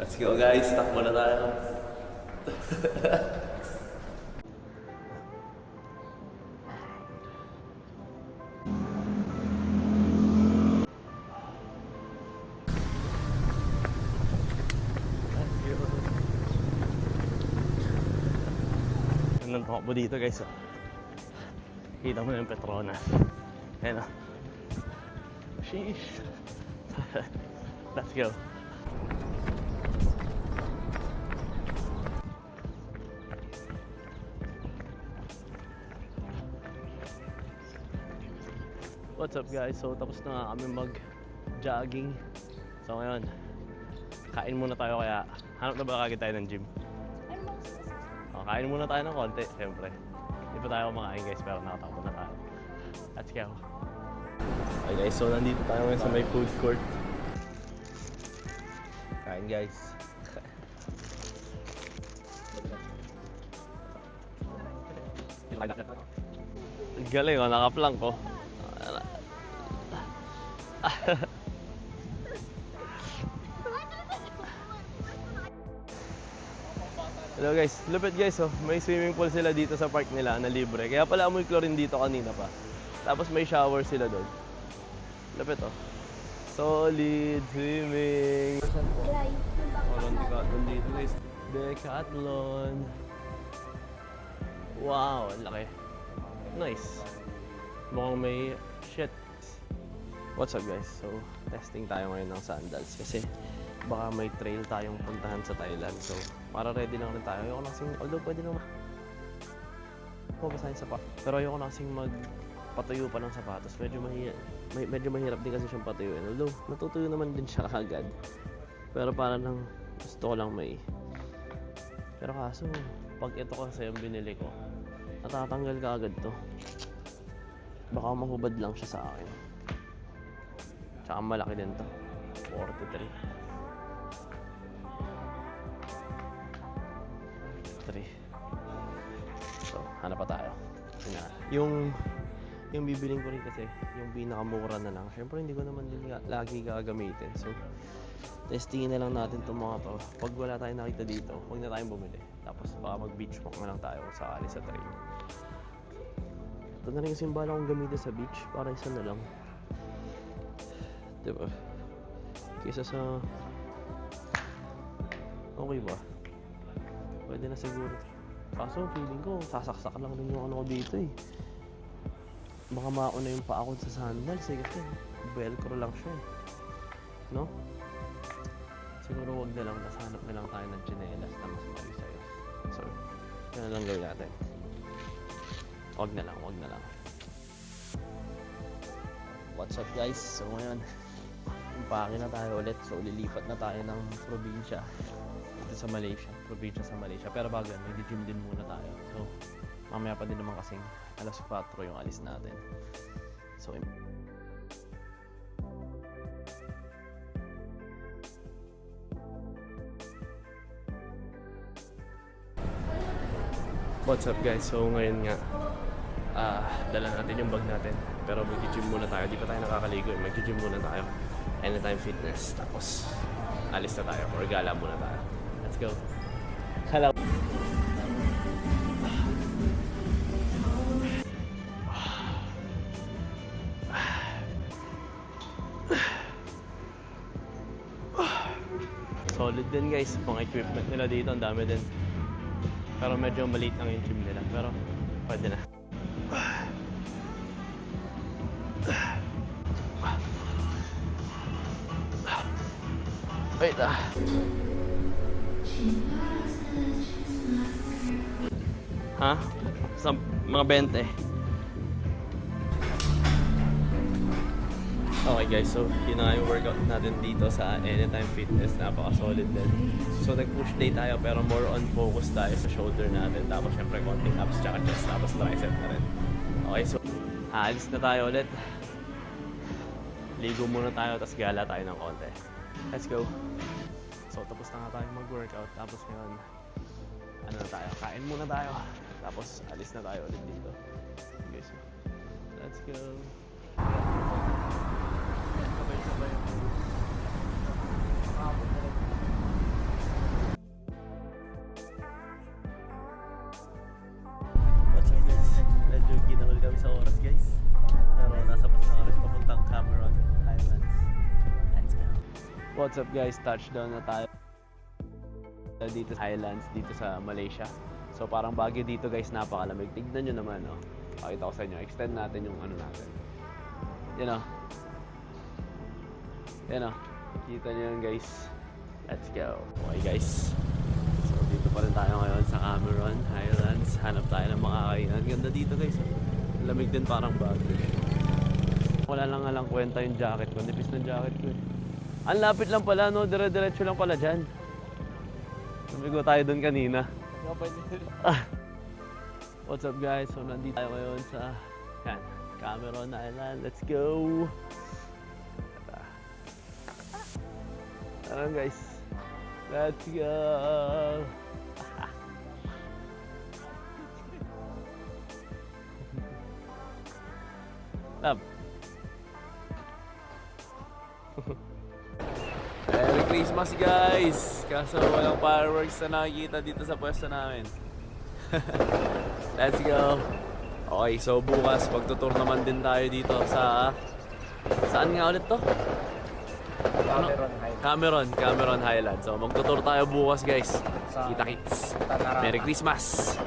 Let's go guys, takbo na tayo. Nang takbo dito guys, oh. Kita mo yung Petronas. Ayan, oh. Sheesh. Let's go. What's up guys? So tapos na nga kami mag-jogging. So ngayon, kain muna tayo, kaya hanap na ba kagad tayo ng gym? Kain muna tayo ng konti, siyempre. Hindi pa tayo kumakain guys, pero nakatakbo na tayo. Let's go. Okay guys, so nandito tayo ngayon sa may food court. Kain guys. Galing, oh, nakaplank ko. Hello guys, lupit guys, oh. May swimming pool sila dito sa park nila na libre. Kaya pala amoy chlorine dito kanina pa. Tapos may shower sila doon. Lupit, oh. Solid swimming. Walang Decathlon dito guys. Decathlon. Wow, ang laki. Nice. Mukhang may shit. What's up guys? So, testing tayo ngayon ng sandals kasi baka may trail tayong puntahan sa Thailand. So, para ready lang rin tayo. Ayoko na kasing, although pwede naman mabasahin sapatos. Pero ayoko na kasing magpatuyo pa ng sapatos. Medyo mahirap din kasi siyang patuyuin. Although, natutuyo naman din siya kagad. Pero para lang, gusto ko lang may. Pero kaso, pag ito kasi yung binili ko, natatanggal ka agad to. Baka mahubad lang siya sa akin. Tsaka malaki din to. 43. 3. So, hanap pa tayo. Yung bibiling ko rin kasi, yung pinakamura na lang. Siyempre, hindi ko naman din lagi gagamitin. So, testingin na lang natin itong mga to. Pag wala tayong nakita dito, huwag na tayong bumili. Tapos, baka mag-beach walk na lang tayo sakali sa trail. Ito na rin kasi yung bala kong gamitin sa beach. Para isa na lang. Diba? Kesa sa... Okay ba? Pwede na siguro. Kaso feeling ko sasaksak lang rin yung ano ko dito eh. Baka mauna yung paa ko sa sandals eh, kasi velcro lang siya eh. No? Siguro wag na lang, nasanap na lang tayo ng tsinelas na mas mali sa'yo. So, yun na lang gawin natin. Wag na lang. What's up guys? So ngayon, umpake na tayo ulit. So lilipat na tayo ng probinsya dito sa Malaysia. Probinsya sa Malaysia. Pero bago yan, mag-gym din muna tayo. So mamaya pa din naman kasing alas 4 yung alis natin. So what's up guys? So ngayon nga, dala natin yung bag natin. Pero mag-gym muna tayo. Di pa tayo nakakaligo eh. Mag-gym muna tayo. Anytime Fitness. Tapos alis na tayo. Or gala muna tayo. Let's go. Hello. Solid din guys. Mga equipment nila dito, ang dami din. Pero medyo maliit lang yung gym nila. Pero pwede na. Wait Ha? Sa mga 20. Okay guys, so yun na nga yung workout natin dito sa Anytime Fitness. Napaka-solid din. So nag-push day tayo pero more on focus tayo sa shoulder natin. Tapos syempre konting abs tsaka chest. Tapos tricep na rin. Okay, so aalis na tayo ulit. Ligo muna tayo, tapos gala tayo ng konti. Let's go. So tapos na nga tayo mag-workout. Tapos ngayon, ano na tayo? Kain muna tayo. Tapos alis na tayo ulit dito. Okay, so let's go. Sabay-sabay. What's up guys, touchdown na tayo dito sa Highlands, dito sa Malaysia. So parang Baguio dito guys, napakalamig. Tignan nyo naman, oh. Pakita ko sa inyo, extend natin yung ano natin. Yan oh. Yan oh. Kita nyo yan guys. Let's go. Okay guys. So dito pa rin tayo ngayon sa Cameron Highlands. Hanap tayo ng mga kainan. Ganda dito guys. Lamig din parang Baguio. Wala lang nga lang kwenta yung jacket ko. Nipis ng jacket ko eh. Ang lapit lang pala, no? Dire-diretso lang pala dyan. Lumigo tayo dun kanina. What's up guys? So nandito tayo ngayon sa Cameron Island. Let's go! Tara guys. Let's go! Love. Merry Christmas guys! Kaso walang fireworks na nakikita dito sa pwesto namin. Let's go! Okay, so bukas magtutour naman din tayo dito sa... Saan nga ulit to? Cameron Highlands. So magtutour tayo bukas guys. Kita-kits! Merry Christmas!